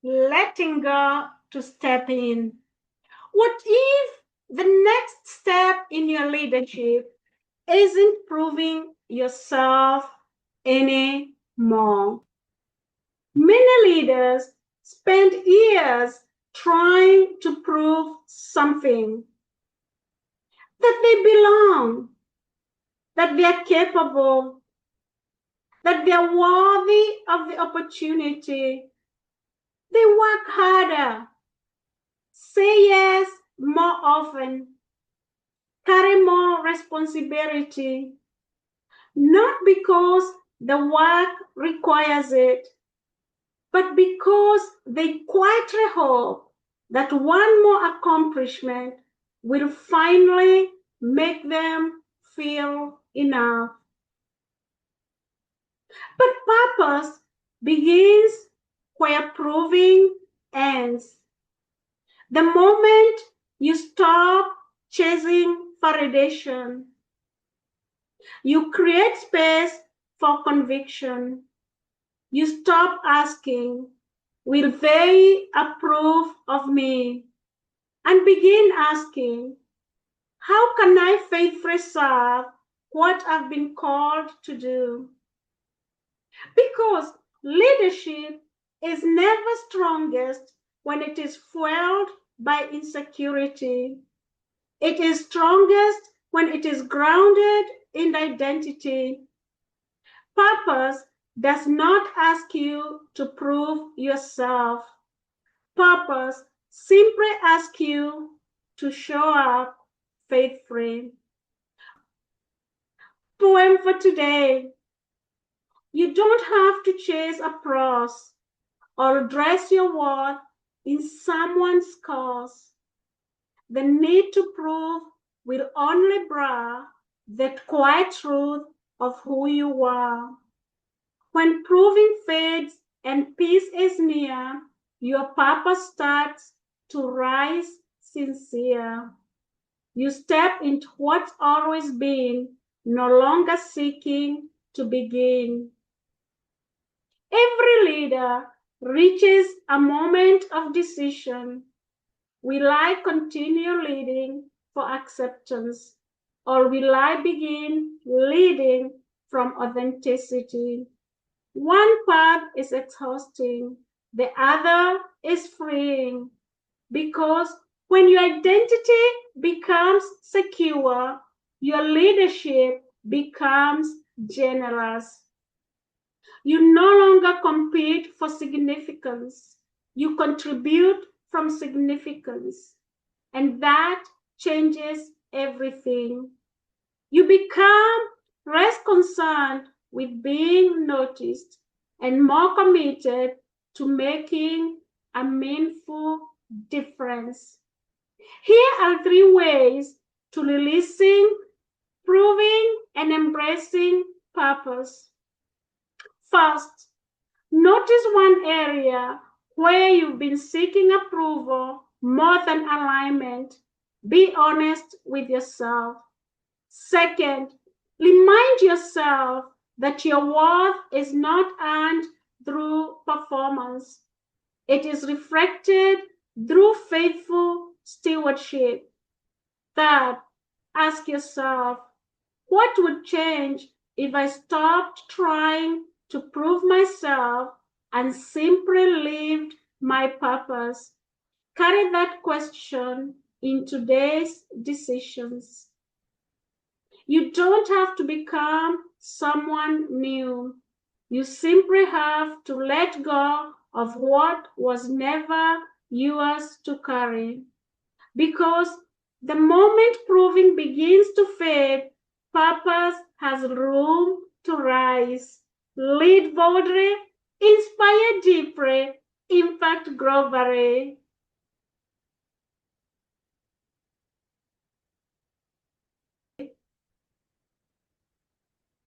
letting go to step in. What if the next step in your leadership isn't proving yourself anymore? Many leaders spend years trying to prove something, that they belong, that they are capable, that they are worthy of the opportunity. They work harder, say yes more often, carry more responsibility, not because the work requires it, but because they quietly hope that one more accomplishment will finally make them feel enough. But purpose begins where proving ends. The moment you stop chasing validation, you create space for conviction. You stop asking, will they approve of me? And begin asking, how can I faithfully serve what I've been called to do? Because leadership is never strongest when it is fueled by insecurity. It is strongest when it is grounded in identity. Purpose does not ask you to prove yourself. Purpose simply asks you to show up faithfully. Poem for today. You don't have to chase applause or dress your worth in someone's cause. The need to prove will only blur the quiet truth of who you are. When proving fades and peace is near, your purpose starts to rise sincere. You step into what's always been, no longer seeking to begin. Every leader reaches a moment of decision. Will I continue leading for acceptance, or will I begin leading from authenticity? One path is exhausting, the other is freeing, because when your identity becomes secure, your leadership becomes generous. You no longer compete for significance. You contribute from significance. And that changes everything. You become less concerned with being noticed and more committed to making a meaningful difference. Here are 3 ways to releasing, proving, and embracing purpose. First, notice one area where you've been seeking approval more than alignment. Be honest with yourself. Second, remind yourself that your worth is not earned through performance. It is reflected through faithful stewardship. Third, ask yourself, what would change if I stopped trying to prove myself and simply lived my purpose? Carry that question in today's decisions. You don't have to become someone new. You simply have to let go of what was never yours to carry. Because the moment proving begins to fade, purpose has room to rise. Lead boldly, inspire deeply, impact globally.